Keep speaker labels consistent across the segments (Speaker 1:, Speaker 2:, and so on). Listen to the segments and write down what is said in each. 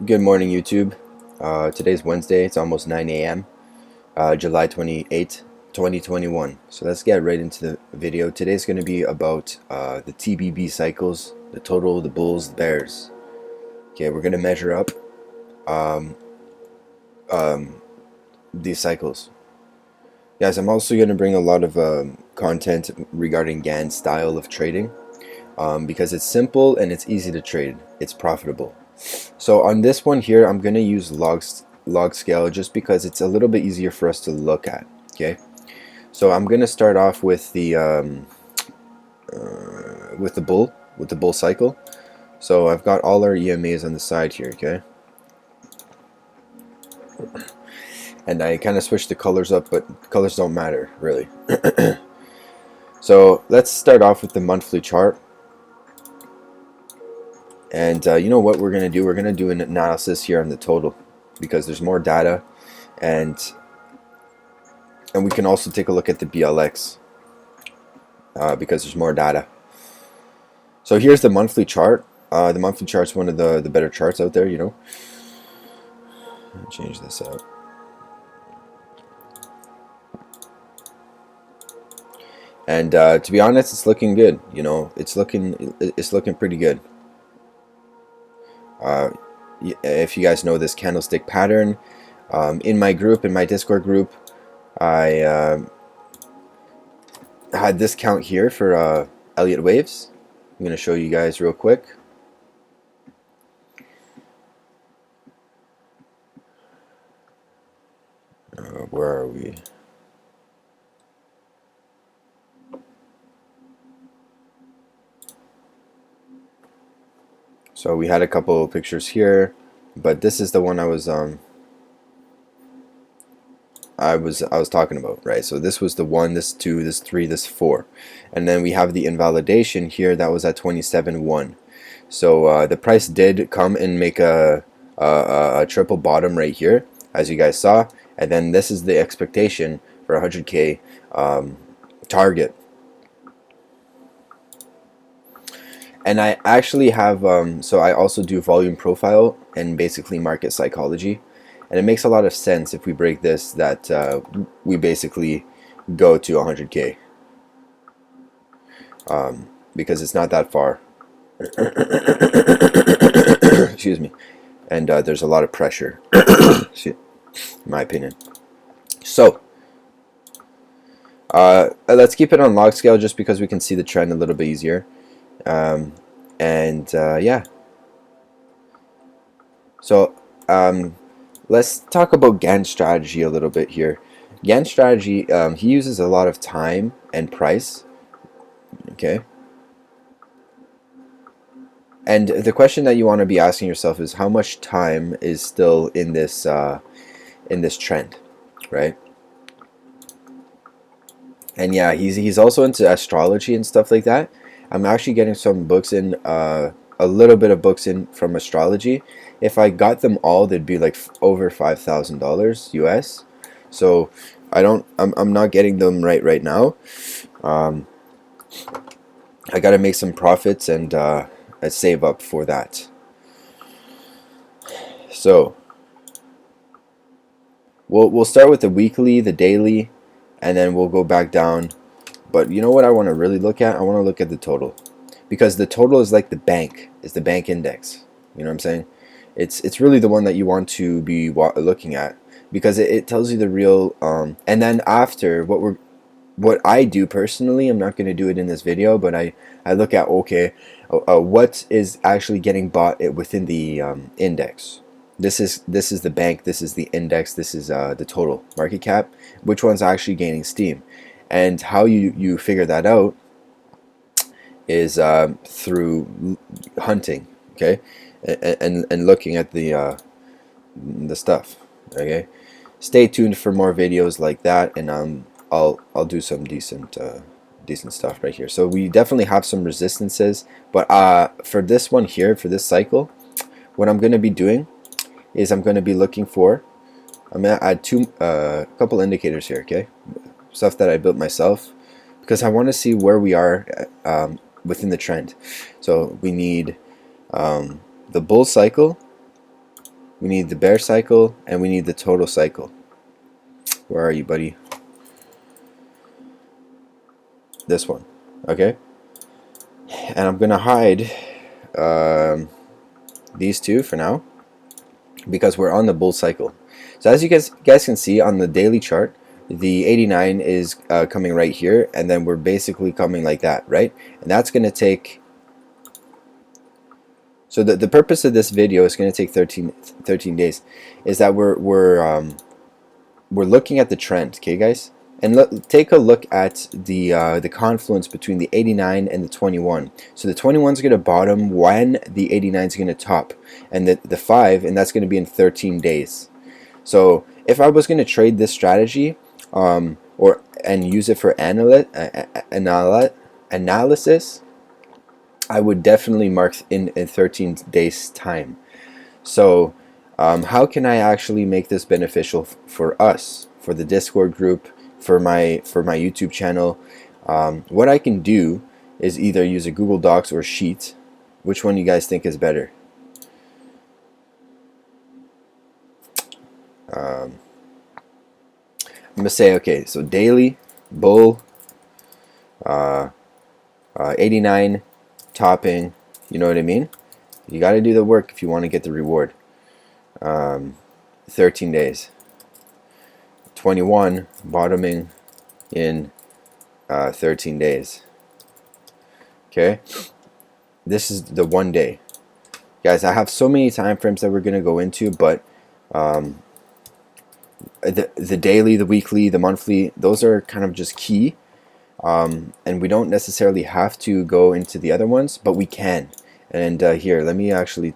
Speaker 1: Good morning, YouTube. Today's Wednesday. It's almost 9 a.m. July 28th, 2021. So let's get right into the video. Today's going to be about the T.B.B cycles, the total, the bulls, the bears. Okay, we're going to measure up um, these cycles. Guys, I'm also going to bring a lot of content regarding Gan's style of trading because it's simple and it's easy to trade. It's profitable. So on this one here, I'm going to use log scale just because it's a little bit easier for us to look at. Okay, so I'm going to start off with the bull cycle. So I've got all our EMAs on the side here. Okay, and I kind of switched the colors up, but colors don't matter really. So let's start off with the monthly chart. And you know what we're going to do? We're going to do an analysis here on the total because there's more data, and we can also take a look at the BLX because there's more data. So here's the monthly chart. The monthly chart's one of the better charts out there, you know. I'll change this out. And to be honest, it's looking good. You know, it's looking pretty good. If you guys know this candlestick pattern, in my Discord group, I had this count here for Elliott waves. I'm going to show you guys real quick. Where are we? So we had a couple of pictures here, but this is the one I was talking about, right? So this was the 1, this 2, this 3, this 4, and then we have the invalidation here that was at 27.1. So the price did come and make a triple bottom right here, as you guys saw, and then this is the expectation for 100K target. And I actually have, so I also do volume profile and basically market psychology. And it makes a lot of sense if we break this that we basically go to 100K. Because it's not that far. Excuse me. And there's a lot of pressure, in my opinion. So, let's keep it on log scale just because we can see the trend a little bit easier. Yeah. So let's talk about Gan Strategy a little bit here. Gan Strategy, he uses a lot of time and price. Okay. And the question that you want to be asking yourself is how much time is still in this trend, right? And yeah, he's also into astrology and stuff like that. I'm actually getting some books in, a little bit of books in from astrology. If I got them all, they'd be like over $5,000 US. So I'm not getting them right now. I got to make some profits and save up for that. So we'll start with the weekly, the daily, and then we'll go back down. But you know what I want to really look at? I want to look at the total, because the total is like the bank index. You know what I'm saying? It's really the one that you want to be looking at, because it tells you the real. And then after what I do personally, I'm not going to do it in this video, but I look at, okay, what is actually getting bought within the index. This is the bank, this is the index, this is the total market cap. Which one's actually gaining steam? And how you figure that out is through hunting, okay, and looking at the stuff. Okay, stay tuned for more videos like that, and I'll do some decent stuff right here. So we definitely have some resistances, but for this one here, for this cycle, what I'm going to be doing is I'm going to be looking for. I'm going to add a couple indicators here, okay? Stuff that I built myself, because I want to see where we are within the trend. So we need the bull cycle, we need the bear cycle, and we need the total cycle. Where are you, buddy? This one. Okay. And I'm gonna hide these two for now because we're on the bull cycle. So as you guys can see on the daily chart, the 89 is coming right here, and then we're basically coming like that, right? And that's gonna take. So the purpose of this video is going to take 13 days, is that we're looking at the trend, okay, guys, and take a look at the confluence between the 89 and the 21. So the 21 is going to bottom when the 89 is going to top, and the 5, and that's going to be in 13 days. So if I was going to trade this strategy, and use it for analysis, I would definitely mark in 13 days time. So how can I actually make this beneficial for us, for the Discord group, for my YouTube channel? What I can do is either use a Google Docs or Sheet. Which one you guys think is better? I'm gonna say, okay, so daily, bull, 89, topping, you know what I mean? You got to do the work if you want to get the reward. 13 days. 21, bottoming in 13 days. Okay? This is the 1 day. Guys, I have so many time frames that we're going to go into, but the daily, the weekly, the monthly, those are kind of just key. And we don't necessarily have to go into the other ones, but we can. And here, let me actually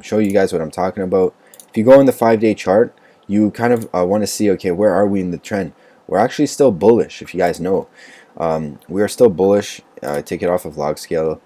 Speaker 1: show you guys what I'm talking about. If you go in the 5-day chart, you kind of want to see, okay, where are we in the trend? We're actually still bullish, if you guys know. We are still bullish. Take it off of log scale.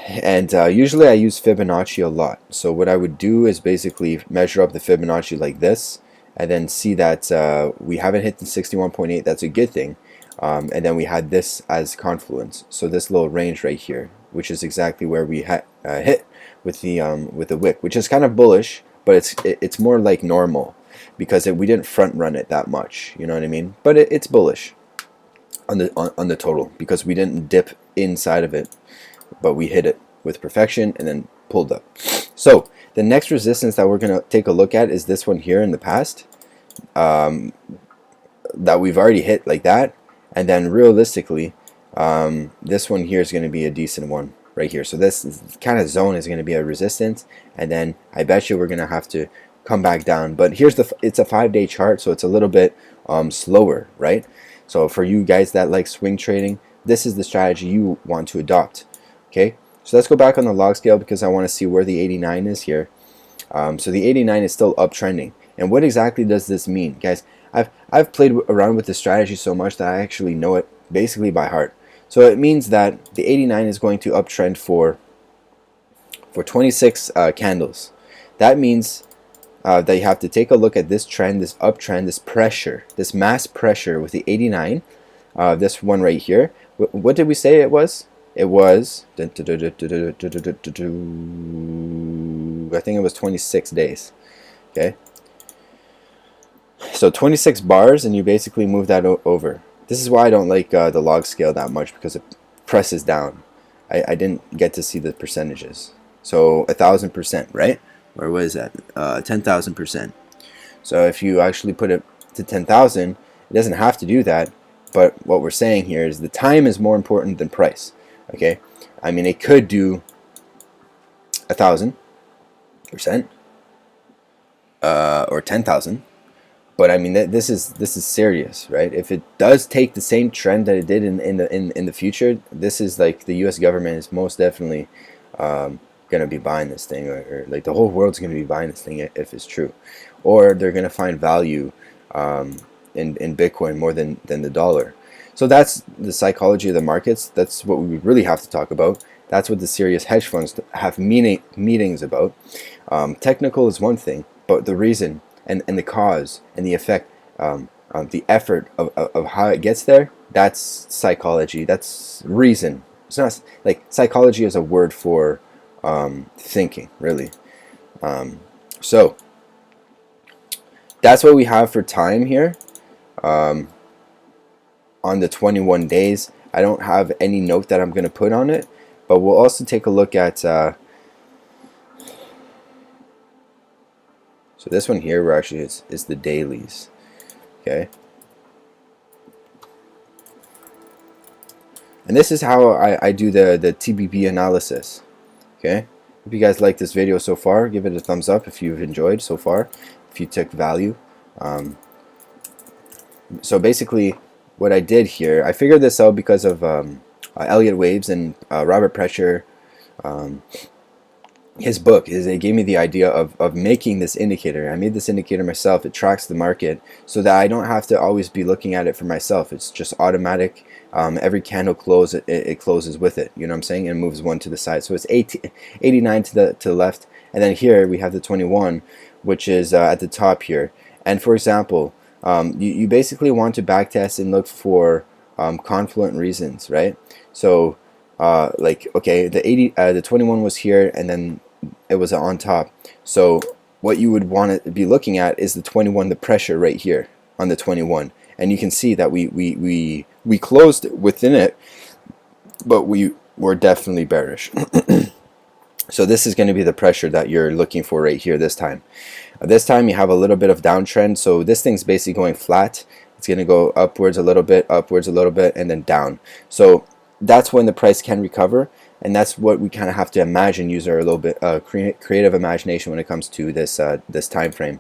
Speaker 1: And usually I use Fibonacci a lot. So what I would do is basically measure up the Fibonacci like this, and then see that we haven't hit the 61.8. That's a good thing. And then we had this as confluence. So this little range right here, which is exactly where we hit with the wick, which is kind of bullish, but it's more like normal because we didn't front run it that much. You know what I mean? But it's bullish on the total because we didn't dip inside of it, but we hit it with perfection and then pulled up. So the next resistance that we're gonna take a look at is this one here in the past, that we've already hit like that. And then realistically, this one here is going to be a decent one right here. So this kind of zone is going to be a resistance, and then I bet you we're going to have to come back down. But here's it's a 5-day chart, so it's a little bit slower, right? So for you guys that like swing trading, this is the strategy you want to adopt. Okay, so let's go back on the log scale because I want to see where the 89 is here. So the 89 is still uptrending. And what exactly does this mean, guys? I've played around with this strategy so much that I actually know it basically by heart. So it means that the 89 is going to uptrend for 26 candles. That means that you have to take a look at this trend, this uptrend, this pressure, this mass pressure with the 89. This one right here. What did we say it was? It was, I think it was 26 days. Okay. So 26 bars, and you basically move that over. This is why I don't like the log scale that much, because it presses down. I didn't get to see the percentages. So 1,000%, right? Or what is that? 10,000%. So if you actually put it to 10,000, it doesn't have to do that. But what we're saying here is the time is more important than price. Okay, I mean it could do 1,000%, or 10,000. But I mean this is serious, right? If it does take the same trend that it did in the future, this is like the U.S. government is most definitely gonna be buying this thing, or like the whole world's gonna be buying this thing if it's true, or they're gonna find value in Bitcoin more than the dollar. So that's the psychology of the markets. That's what we really have to talk about. That's what the serious hedge funds have meetings about. Technical is one thing, but the reason and the cause and the effect, the effort of how it gets there, that's psychology. That's reason. It's not like psychology is a word for thinking, really. So that's what we have for time here on the 21 days. I don't have any note that I'm going to put on it, but we'll also take a look at so this one here, we're actually is the dailies. Okay, and this is how I do the T.B.B analysis. Okay, if you guys like this video so far, give it a thumbs up if you've enjoyed so far, if you took value. So basically what I did here, I figured this out because of Elliott waves and Robert Prechter, his book. It gave me the idea of making this indicator. I made this indicator myself. It tracks the market so that I don't have to always be looking at it for myself. It's just automatic. Every candle close, it closes with it. You know what I'm saying? And it moves one to the side. So it's 89 to the left. And then here we have the 21, which is at the top here. And for example, you basically want to backtest and look for confluent reasons, right? So like, okay, the 21 was here, and then it was on top. So what you would want to be looking at is the 21, the pressure right here on the 21, and you can see that we closed within it, but we were definitely bearish. So this is going to be the pressure that you're looking for right here this time. This time you have a little bit of downtrend, so this thing's basically going flat. It's going to go upwards a little bit, and then down. So that's when the price can recover, and that's what we kind of have to imagine, use our little bit creative imagination when it comes to this this time frame.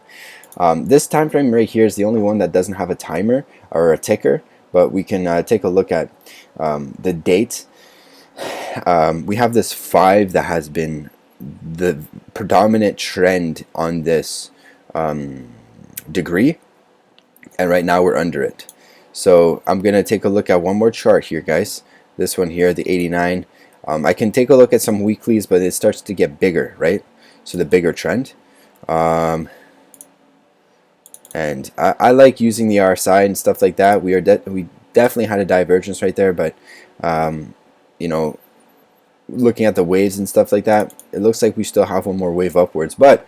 Speaker 1: This time frame right here is the only one that doesn't have a timer or a ticker, but we can take a look at the date. We have this 5 that has been the predominant trend on this degree, and right now we're under it. So I'm gonna take a look at one more chart here, guys. This one here, the 89. I can take a look at some weeklies, but it starts to get bigger, right? So the bigger trend. And I like using the RSI and stuff like that. We definitely had a divergence right there, but you know, looking at the waves and stuff like that, it looks like we still have one more wave upwards. But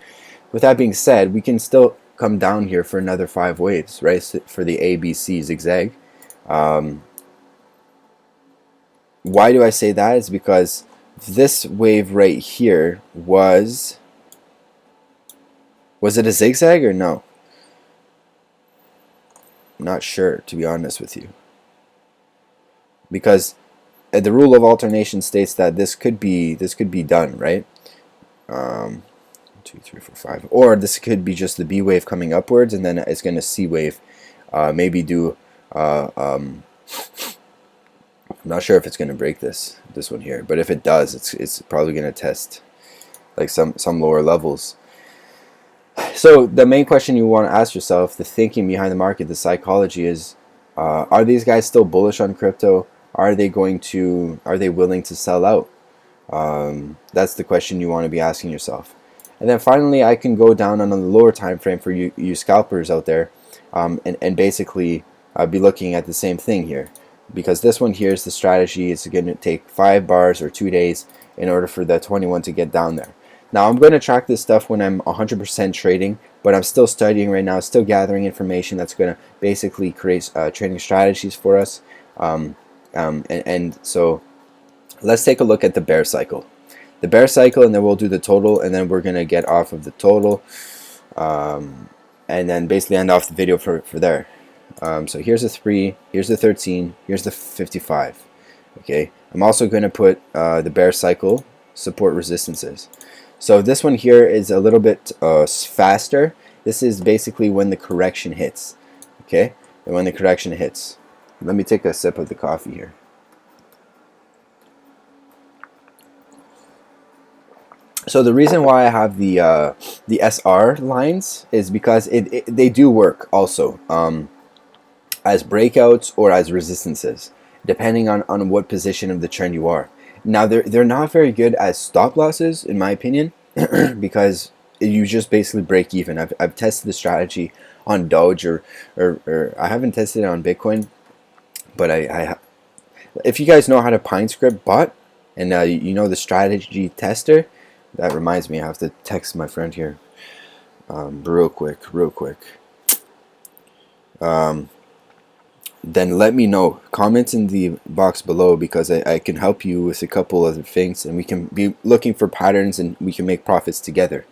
Speaker 1: with that being said, we can still come down here for another 5 waves, right? So for the ABC zigzag. Why do I say that? Is because this wave right here was it a zigzag or no? I'm not sure, to be honest with you, because the rule of alternation states that this could be done, right? 2, 3, 4, 5, or this could be just the B wave coming upwards, and then it's going to C wave, maybe do. I'm not sure if it's going to break this one here, but if it does, it's probably going to test like some lower levels. So the main question you want to ask yourself, the thinking behind the market, the psychology is, are these guys still bullish on crypto? Are they willing to sell out? That's the question you want to be asking yourself. And then finally, I can go down on the lower time frame for you scalpers out there, and basically be looking at the same thing here, because this one here is the strategy. It's going to take 5 bars or 2 days in order for the 21 to get down there. Now I'm going to track this stuff when I'm 100% trading, but I'm still studying right now, still gathering information that's going to basically create trading strategies for us. And so let's take a look at the bear cycle. The bear cycle, and then we'll do the total, and then we're going to get off of the total, and then basically end off the video for there. So here's the 3, here's the 13, here's the 55. Okay, I'm also going to put the bear cycle support resistances. So this one here is a little bit faster. This is basically when the correction hits. Okay, and when the correction hits. Let me take a sip of the coffee here. So the reason why I have the SR lines is because they do work also as breakouts or as resistances, depending on what position of the trend you are. Now they're not very good as stop losses, in my opinion, because you just basically break even. I've tested the strategy on Doge, or I haven't tested it on Bitcoin, but if you guys know how to Pine Script bot, and you know the strategy tester, that reminds me, I have to text my friend here. real quick. Then let me know. Comment in the box below, because I can help you with a couple other things, and we can be looking for patterns, and we can make profits together.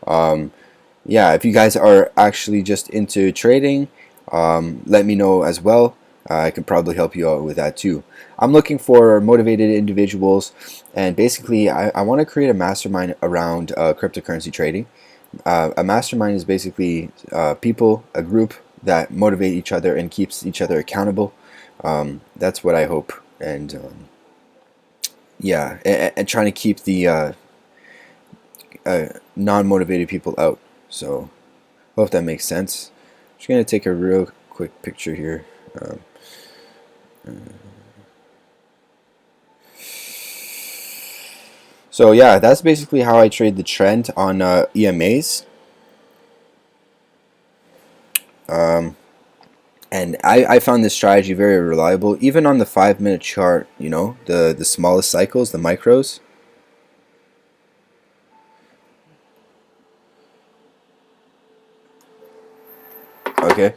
Speaker 1: Yeah, if you guys are actually just into trading, let me know as well. I can probably help you out with that too. I'm looking for motivated individuals, and basically I want to create a mastermind around cryptocurrency trading. A mastermind is basically people, a group that motivate each other and keeps each other accountable. That's what I hope. And yeah, and trying to keep the non-motivated people out. So hope that makes sense. Just gonna take a real quick picture here. So yeah, that's basically how I trade the trend on EMAs. And I found this strategy very reliable, even on the 5-minute chart. You know, the smallest cycles, the micros. Okay,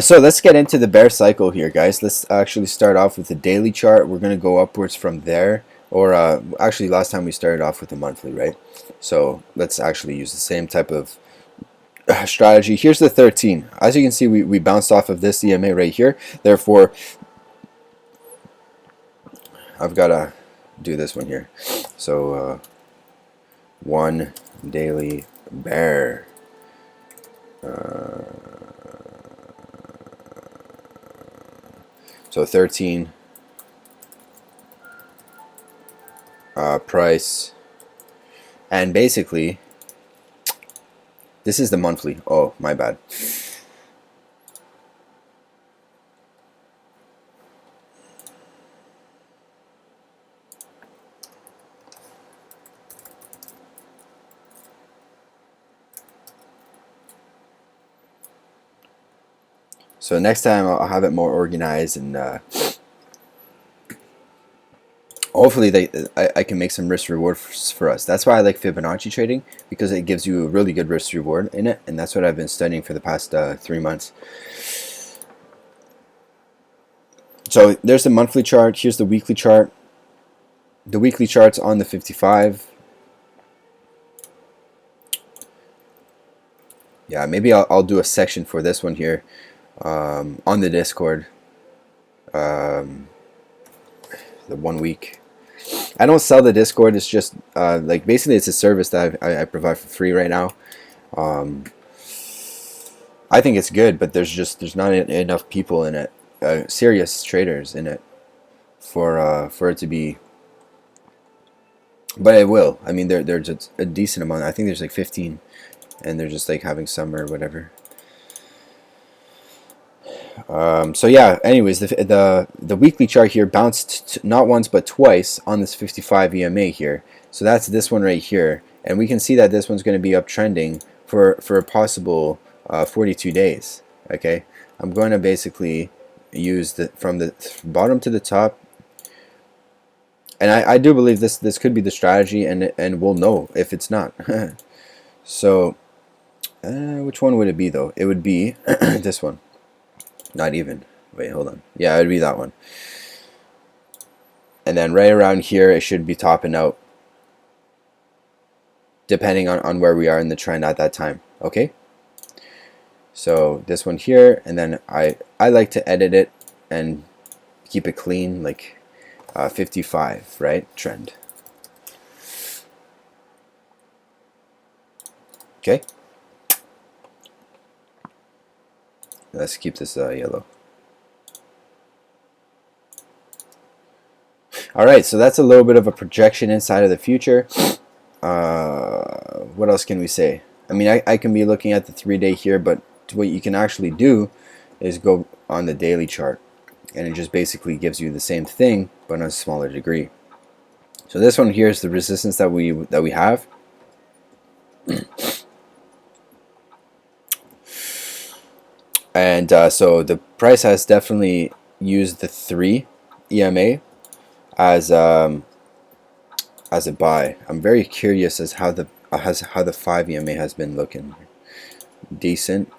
Speaker 1: so let's get into the bear cycle here, guys. Let's actually start off with the daily chart. We're gonna go upwards from there, or actually last time we started off with the monthly, right? So let's actually use the same type of strategy. Here's the 13. As you can see, we bounced off of this EMA right here. Therefore, I've got to do this one here. So one daily bear. So 13 price, and basically this is the monthly. Oh, my bad. So next time I'll have it more organized, and hopefully I can make some risk reward for us. That's why I like Fibonacci trading, because it gives you a really good risk reward in it, and that's what I've been studying for the past 3 months. So there's the monthly chart. Here's the weekly chart. The weekly chart's on the 55. Yeah, maybe I'll do a section for this one here on the Discord. The 1 week. I don't sell the Discord. It's just like basically it's a service that I provide for free right now. I think it's good, but there's not enough people in it, serious traders in it, for it to be. But it will. I mean, there's a decent amount. I think there's like 15, and they're just like having summer or whatever. So yeah. Anyways, the weekly chart here bounced not once but twice on this 55 EMA here. So that's this one right here, and we can see that this one's going to be uptrending for a possible 42 days. Okay, I'm going to basically use from the bottom to the top, and I do believe this could be the strategy, and we'll know if it's not. So which one would it be though? It would be this one. Not even. Wait, hold on. Yeah, it would be that one. And then right around here, it should be topping out, depending on where we are in the trend at that time. Okay? So this one here, and then I like to edit it and keep it clean, like 55, right? Trend. Okay? Let's keep this yellow. Alright, so that's a little bit of a projection inside of the future. What else can we say? I mean, I can be looking at the 3-day here, but what you can actually do is go on the daily chart, and it just basically gives you the same thing, but on a smaller degree. So this one here is the resistance that we have. And so the price has definitely used the 3 EMA as a buy. I'm very curious as how the 5 EMA has been looking. decent.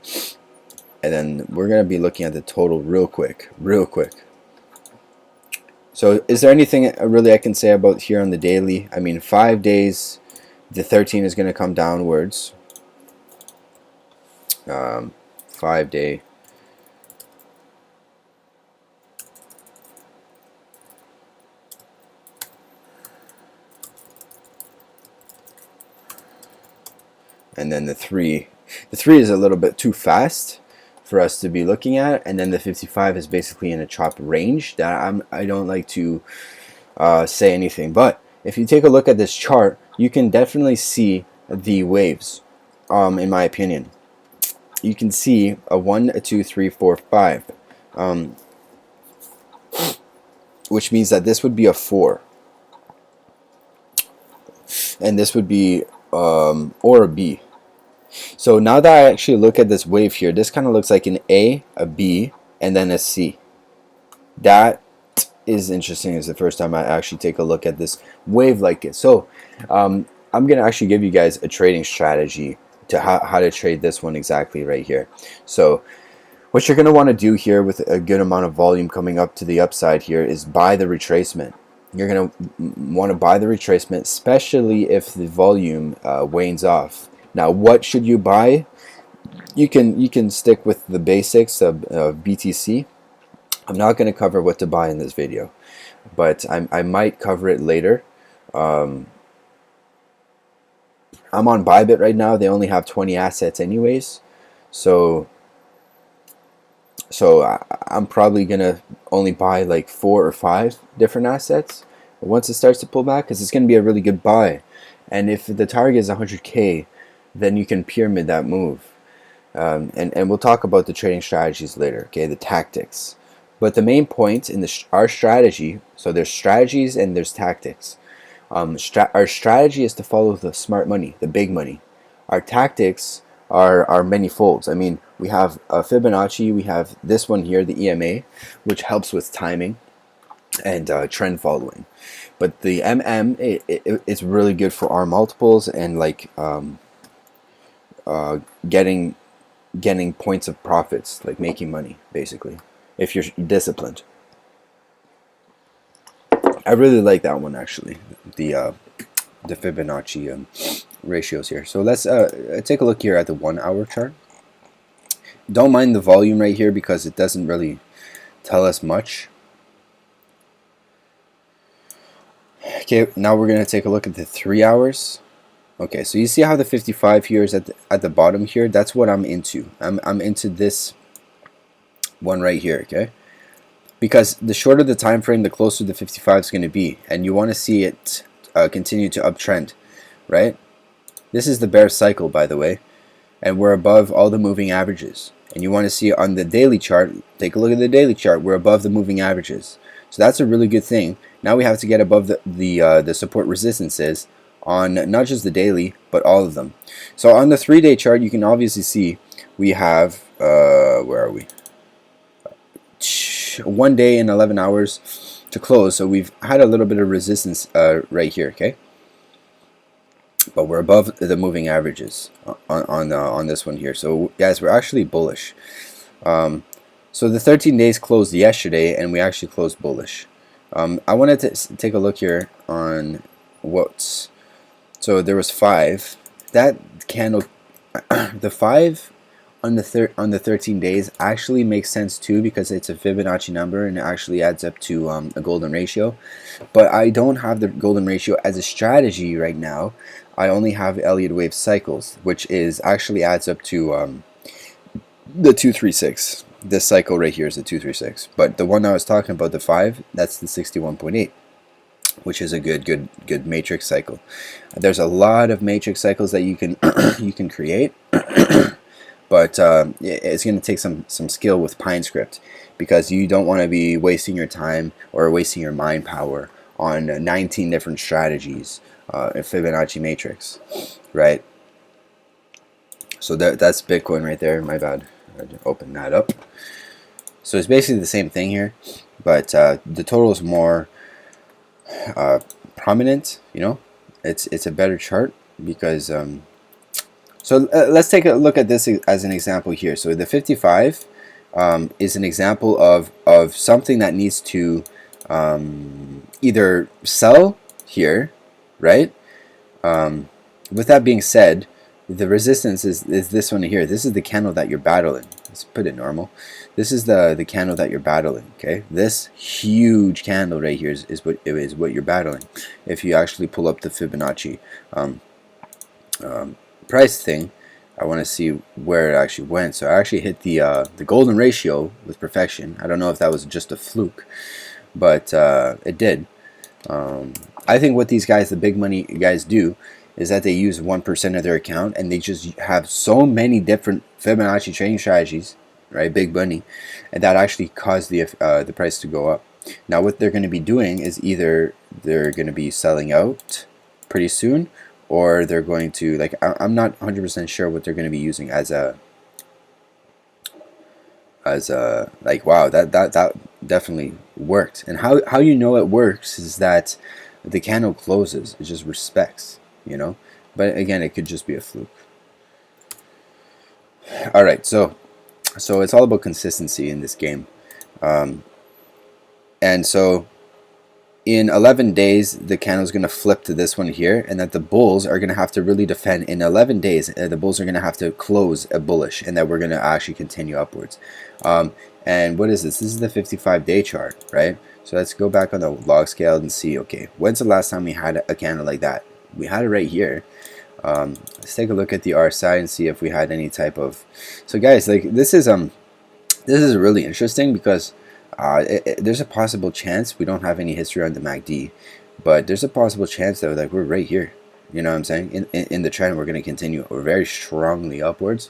Speaker 1: And then we're going to be looking at the total real quick. So is there anything really I can say about here on the daily? I mean, 5 days, the 13 is going to come downwards. 5 day. And then the 3 is a little bit too fast for us to be looking at, and then the 55 is basically in a chop range that I don't like to say anything. But if you take a look at this chart, you can definitely see the waves. In my opinion, you can see a 1, a 2, 3, 4, 5, which means that this would be a 4, and this would be or a B. So now that I actually look at this wave here, this kind of looks like an A, a B, and then a C. That is interesting. It's the first time I actually take a look at this wave like this. So I'm going to actually give you guys a trading strategy to how to trade this one exactly right here. So what you're going to want to do here with a good amount of volume coming up to the upside here is buy the retracement. You're going to want to buy the retracement, especially if the volume wanes off. Now, what should you buy? You can stick with the basics of BTC. I'm not going to cover what to buy in this video, but I might cover it later. I'm on Bybit right now. They only have 20 assets anyways, so I'm probably going to only buy like 4 or 5 different assets once it starts to pull back, because it's going to be a really good buy. And if the target is 100K, then you can pyramid that move. And we'll talk about the trading strategies later, okay, the tactics. But the main point in our strategy, so there's strategies and there's tactics. Our strategy is to follow the smart money, the big money. Our tactics are many folds. I mean, we have Fibonacci, we have this one here, the EMA, which helps with timing and trend following. But the it's really good for our multiples and like getting points of profits, like making money basically, if you're disciplined. I really like that one actually, the Fibonacci ratios here. So let's take a look here at the 1 hour chart. Don't mind the volume right here because it doesn't really tell us much. Okay, now we're going to take a look at the 3 hours. Okay, so you see how the 55 here is at the bottom here? That's what I'm into. I'm into this one right here, okay? Because the shorter the time frame, the closer the 55 is going to be, and you want to see it continue to uptrend, right? This is the bear cycle, by the way, and we're above all the moving averages. And you want to see on the daily chart, take a look at the daily chart, we're above the moving averages. So that's a really good thing. Now we have to get above the support resistances on not just the daily, but all of them. So on the 3-day chart, you can obviously see we have, where are we? 1 day and 11 hours to close. So we've had a little bit of resistance right here, okay? But we're above the moving averages on this one here. So guys, we're actually bullish. So the 13 days closed yesterday, and we actually closed bullish. I wanted to take a look here on what's. So there was 5. That candle, the 5 on the 13 days actually makes sense too, because it's a Fibonacci number and it actually adds up to a golden ratio. But I don't have the golden ratio as a strategy right now. I only have Elliott wave cycles, which is actually adds up to the 236. This cycle right here is the 236. But the one I was talking about, the 5, that's the 61.8. which is a good matrix cycle. There's a lot of matrix cycles that you can you can create, but it's going to take some skill with Pine Script, because you don't want to be wasting your time or wasting your mind power on 19 different strategies in Fibonacci matrix, right? So that's Bitcoin right there. My bad. I had to open that up. So it's basically the same thing here, but the total is more prominent. You know, it's a better chart because So let's take a look at this as an example here. So the 55 is an example of something that needs to either sell here, right? With that being said, the resistance is this one here. This is the candle that you're battling. Let's put it normal. This is the candle that you're battling. Okay, this huge candle right here is what you're battling. If you actually pull up the Fibonacci price thing, I want to see where it actually went. So I actually hit the golden ratio with perfection. I don't know if that was just a fluke, but it did. I think what these guys, the big money guys, do is that they use 1% of their account and they just have so many different Fibonacci trading strategies, right? Big money, and that actually cause the price to go up. Now what they're going to be doing is either they're going to be selling out pretty soon, or they're going to, like, I'm not 100% sure what they're going to be using as a like, wow, that definitely worked. And how you know it works is that the candle closes. It just respects, you know. But again, it could just be a fluke. All right, so it's all about consistency in this game, and so in 11 days the candle is going to flip to this one here, and that the bulls are going to have to really defend. In 11 days the bulls are going to have to close a bullish, and that we're going to actually continue upwards. And what is this? This is the 55-day chart, right? So let's go back on the log scale and see, okay, when's the last time we had a candle like that? We had it right here. Let's take a look at the RSI and see if we had any type of. So guys, like, this is really interesting because there's a possible chance we don't have any history on the MACD, but there's a possible chance that, like, we're right here. You know what I'm saying? In the trend, we're going to continue. We're very strongly upwards.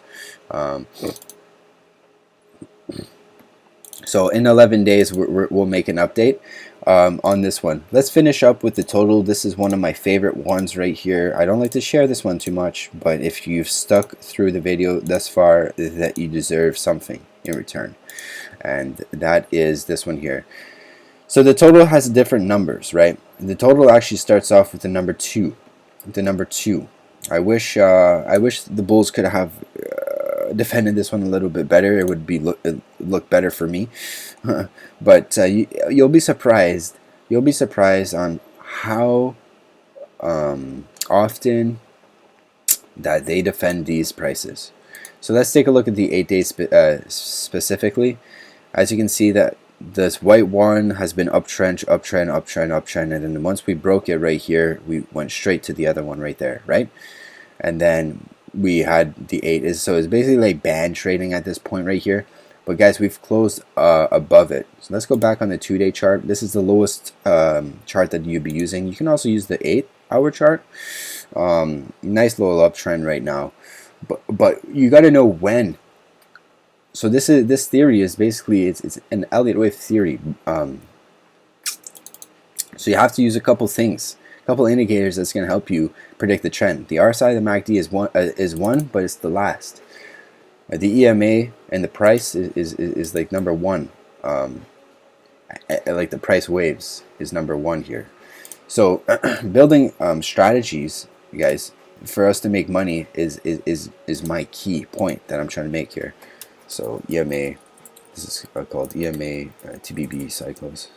Speaker 1: So in 11 days, we'll make an update on this one. Let's finish up with the total. This is one of my favorite ones right here. I don't like to share this one too much, but if you've stuck through the video thus far, that you deserve something in return. And that is this one here. So the total has different numbers, right? The total actually starts off with the number 2. The number 2. I wish the bulls could have defended this one a little bit better. It would be look better for me. But you'll be surprised. You'll be surprised on how often that they defend these prices. So let's take a look at the 8 days specifically. As you can see, that this white one has been uptrend, uptrend, uptrend, uptrend, and then once we broke it right here, we went straight to the other one right there, right? And then we had the 8. So it's basically like band trading at this point right here. But guys, we've closed above it. So let's go back on the 2-day chart. This is the lowest chart that you'd be using. You can also use the 8-hour chart. Nice little uptrend right now. But you got to know when. So this theory is basically it's an Elliott wave theory. So you have to use a couple things, a couple indicators that's going to help you predict the trend. The RSI, the MACD is one, but it's the last. The EMA and the price is like number 1. Like the price waves is number 1 here. So building strategies, you guys, for us to make money is my key point that I'm trying to make here. So EMA, this is called EMA T.B.B cycles.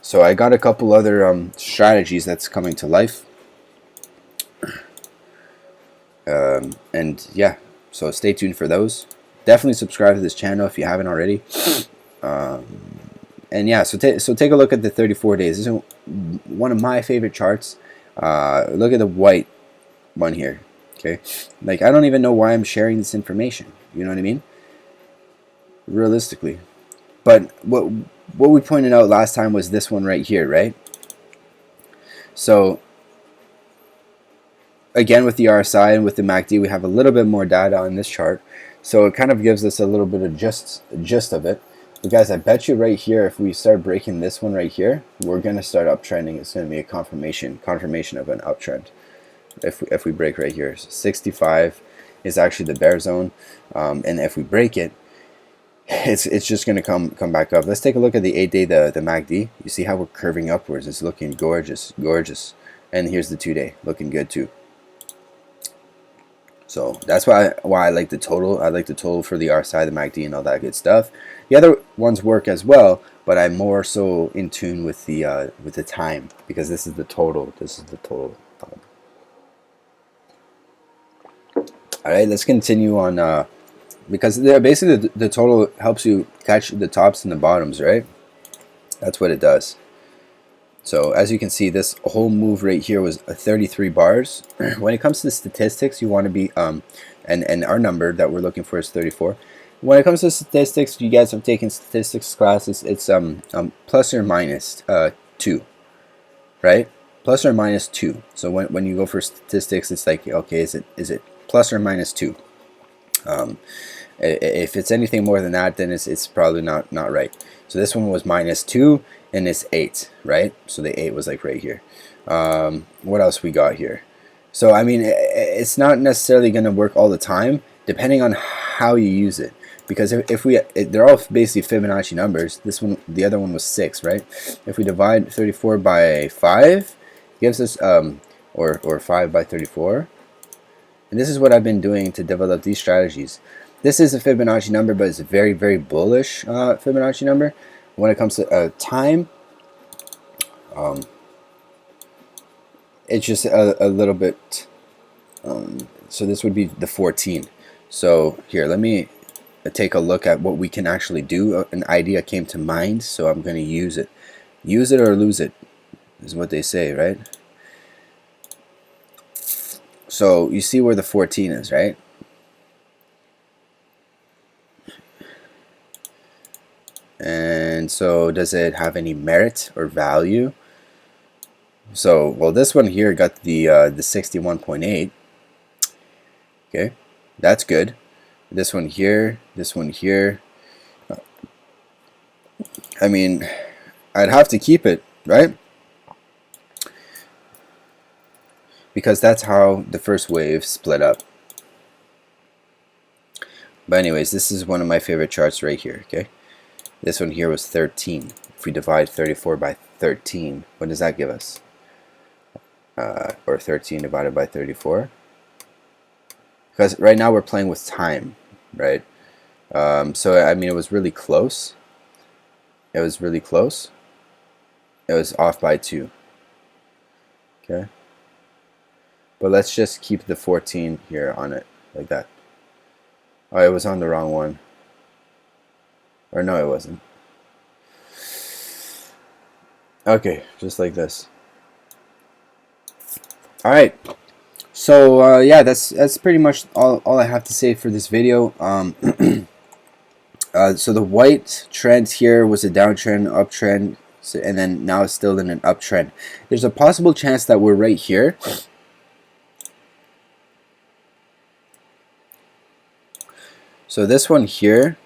Speaker 1: So I got a couple other strategies that's coming to life. And yeah, so stay tuned for those. Definitely subscribe to this channel if you haven't already. And yeah, so take a look at the 34 days. This is one of my favorite charts. Look at the white one here. Okay, like, I don't even know why I'm sharing this information. You know what I mean? Realistically. But what we pointed out last time was this one right here, right? So again, with the RSI and with the MACD, we have a little bit more data on this chart. So it kind of gives us a little bit of gist of it. But guys, I bet you right here, if we start breaking this one right here, we're going to start uptrending. It's going to be a confirmation of an uptrend. If we break right here, 65 is actually the bear zone, and if we break it, it's just going to come back up. Let's take a look at the 8-day, the MACD. You see how we're curving upwards. It's looking gorgeous, gorgeous. And here's the 2-day, looking good too. So that's why I like the total. I like the total for the RSI, the MACD, and all that good stuff. The other ones work as well, but I'm more so in tune with the time, because this is the total. This is the total. All right, let's continue on. Because basically the total helps you catch the tops and the bottoms, right? That's what it does. So as you can see, this whole move right here was 33 bars. When it comes to statistics, you want to be and our number that we're looking for is 34. When it comes to statistics, you guys have taken statistics classes. It's plus or minus 2, right? Plus or minus 2. So when you go for statistics, it's like, okay, is it plus or minus 2? If it's anything more than that, then it's probably not right. So this one was minus 2 and it's 8, right? So the 8 was like right here. What else we got here? So I mean, it's not necessarily going to work all the time, depending on how you use it. Because they're all basically Fibonacci numbers. This one, the other one was 6, right? If we divide 34 by 5, it gives us or 5 by 34. And this is what I've been doing to develop these strategies. This is a Fibonacci number, but it's a very, very bullish Fibonacci number. When it comes to time, it's just a little bit. So this would be the 14. So here, let me take a look at what we can actually do. An idea came to mind, so I'm going to use it. Use it or lose it is what they say, right? So you see where the 14 is, right? And so does it have any merit or value? So, well, this one here got the 61.8. Okay, that's good. This one here, this one here. I mean, I'd have to keep it, right? Because that's how the first wave split up. But anyways, this is one of my favorite charts right here, okay? This one here was 13. If we divide 34 by 13, what does that give us? Or 13 divided by 34. Because right now we're playing with time, right? So I mean, it was really close. It was really close. It was off by 2. Okay. But let's just keep the 14 here on it, like that. Oh, it was on the wrong one. Or no, it wasn't. Okay, just like this. All right. So yeah, that's pretty much all I have to say for this video. So the white trend here was a downtrend, uptrend, and then now it's still in an uptrend. There's a possible chance that we're right here. So this one here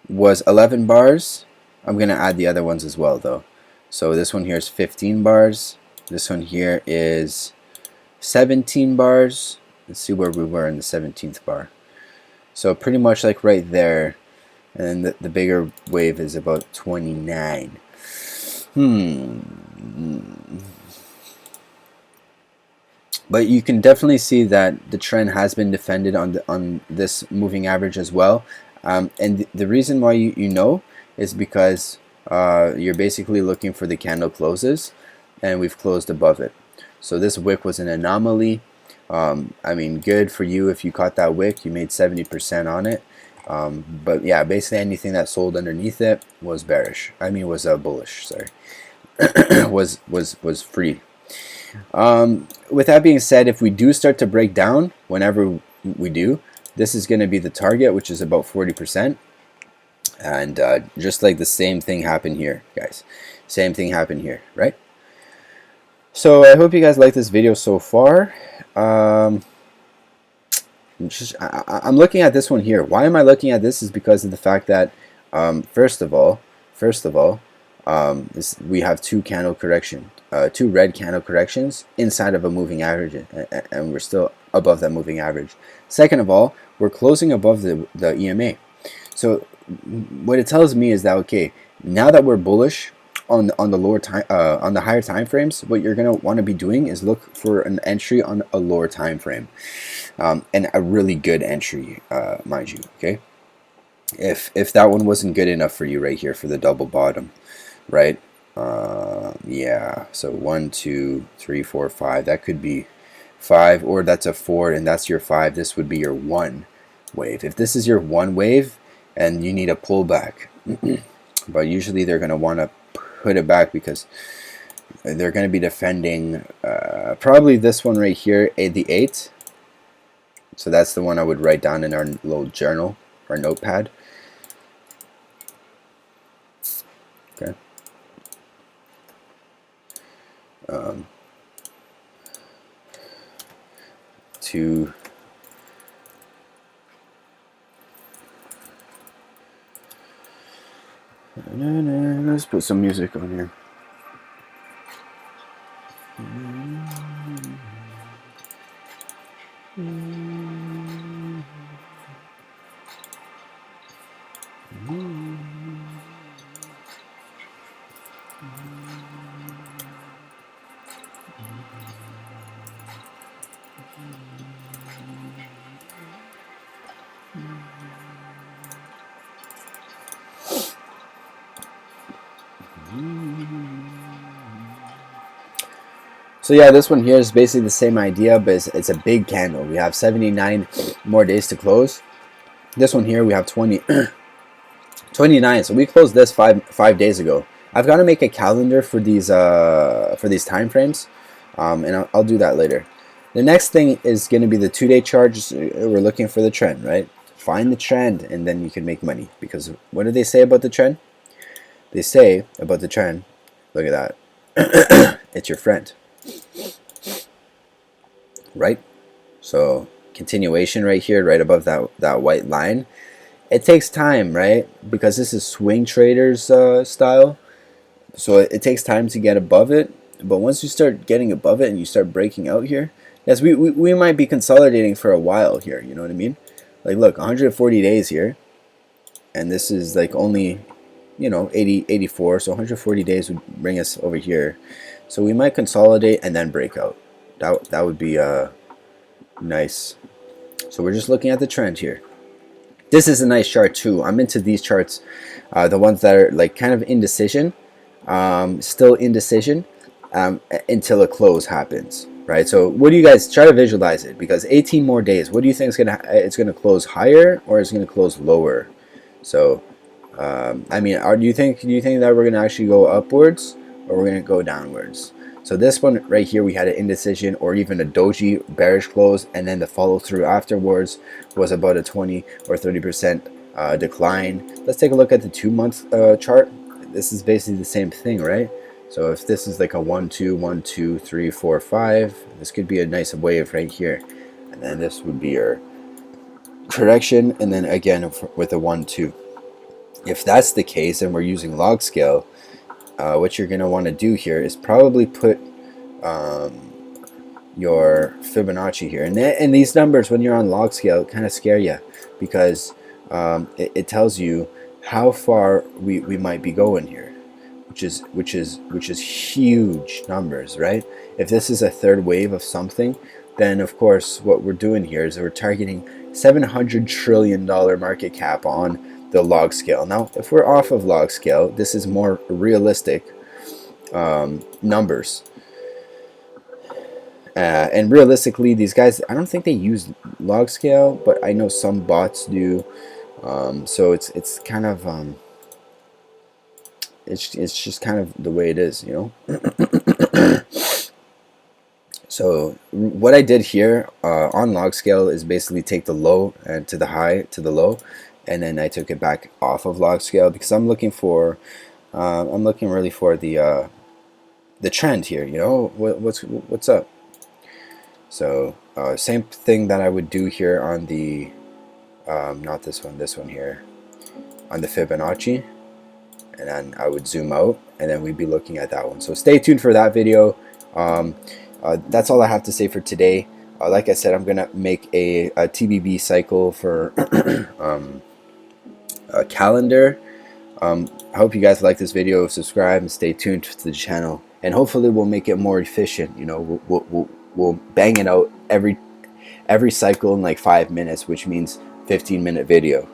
Speaker 1: was 11 bars. I'm going to add the other ones as well, though. So this one here is 15 bars. This one here is 17 bars. Let's see where we were in the 17th bar. So pretty much like right there. And then the bigger wave is about 29. But you can definitely see that the trend has been defended on this moving average as well. And the reason why you know is because you're basically looking for the candle closes, and we've closed above it. So this wick was an anomaly. I mean, good for you if you caught that wick. You made 70% on it. But yeah, basically anything that sold underneath it was bearish. I mean, was bullish. Sorry, was free. With that being said, if we do start to break down, whenever we do, this is going to be the target, which is about 40%. And just like the same thing happened here, guys. Same thing happened here, right? So I hope you guys like this video so far. I'm looking at this one here. Why am I looking at this? Is because of the fact that first of all, we have two red candle corrections inside of a moving average, and we're still above that moving average. Second of all, we're closing above the EMA. So what it tells me is that, okay, now that we're bullish, on the lower time on the higher time frames, what you're gonna want to be doing is look for an entry on a lower time frame, and a really good entry, mind you. Okay, if that one wasn't good enough for you right here for the double bottom, right? Yeah, so 1 2 3 4 5, that could be 5, or that's a 4 and that's your 5. This would be your 1 wave. If this is your 1 wave and you need a pullback, but usually they're going to want to put it back because they're going to be defending probably this one right here, the 8. So that's the one I would write down in our little journal or notepad. Okay. To let's put some music on here. So yeah, this one here is basically the same idea, but it's a big candle. We have 79 more days to close. This one here we have 29. So we closed this five days ago. I've got to make a calendar for these time frames, and I'll do that later. The next thing is going to be the 2-day charts. We're looking for the trend, right? Find the trend, and then you can make money. Because what do they say about the trend? They say about the trend, look at that, it's your friend, right? So continuation right here, right above that white line. It takes time, right? Because this is swing traders style, so it takes time to get above it. But once you start getting above it and you start breaking out here, yes, we might be consolidating for a while here. You know what I mean? Like, look, 140 days here, and this is like only, you know, 84, so 140 days would bring us over here. So we might consolidate and then break out. That would be nice. So we're just looking at the trend here. This is a nice chart too. I'm into these charts, the ones that are like kind of indecision, still indecision, until a close happens, right? So what do you guys try to visualize it? Because 18 more days. What do you think it's gonna close higher, or is it gonna close lower? So I mean, do you think that we're gonna actually go upwards, or we're gonna go downwards? So this one right here, we had an indecision or even a doji bearish close, and then the follow through afterwards was about a 20 or 30% decline. Let's take a look at the 2-month chart. This is basically the same thing, right? So if this is like a 1 2 1 2 3 4 5, this could be a nice wave right here, and then this would be your correction, and then again with a 1 2. If that's the case and we're using log scale, what you're going to want to do here is probably put your Fibonacci here. And these numbers, when you're on log scale, kind of scare you, because it tells you how far we might be going here, which is huge numbers, right? If this is a third wave of something, then of course what we're doing here is we're targeting $700 trillion market cap on the log scale. Now, if we're off of log scale, this is more realistic numbers. And realistically, these guys, I don't think they use log scale, but I know some bots do. So it's kind of it's just kind of the way it is, you know. So what I did here on log scale is basically take the low and to the high to the low, and then I took it back off of log scale because I'm looking really for the trend here, you know, what's up. So same thing that I would do here on the not this one here, on the Fibonacci, and then I would zoom out, and then we'd be looking at that one. So stay tuned for that video. That's all I have to say for today. Like I said, I'm gonna make a T.B.B cycle for a calendar, I hope you guys like this video. Subscribe and stay tuned to the channel, and hopefully we'll make it more efficient. You know, we'll bang it out every cycle in like 5 minutes, which means 15-minute video.